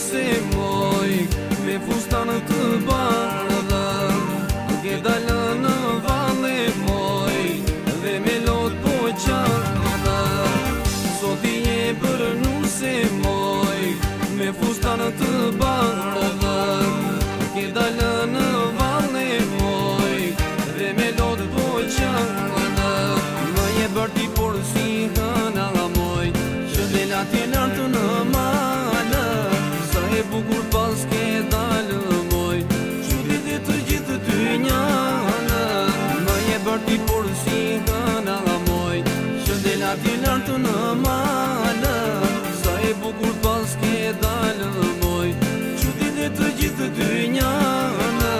se moj me fustanë të bardha, ke dalë në valle moj dhe me lot po qardha. Sot i je bërnu se moj me fustanë të bardha, ke dalë në valle moj dhe me lot po qardha. Më je bërti por si hëna moj, që dhe lati lartë në malë, sa e bukur pas ke dalë moj, qudit e të gjithë ty njënë. Më je bërti por si hëna moj, që dhe lati lartë në malë, sa e bukur pas ke dalë moj, qudit e të gjithë ty njënë.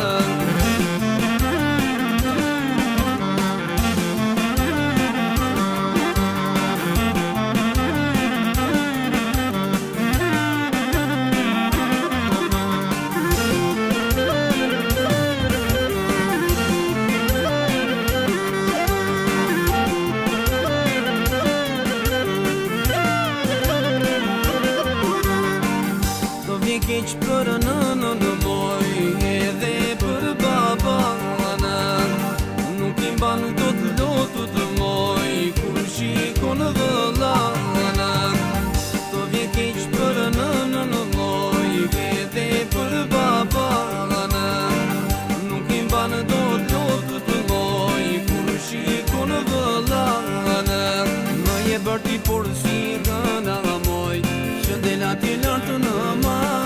Keq për nënën moj edhe për babanë, nuk i mban do të lotut moj kur shikon vëllanë. Të vjen keq për nënën moj edhe për babanë, nuk i mban do të lotut moj kur shikon vëllanë. Më je bërti por si hëna moj, që dhe lati lartë në malë,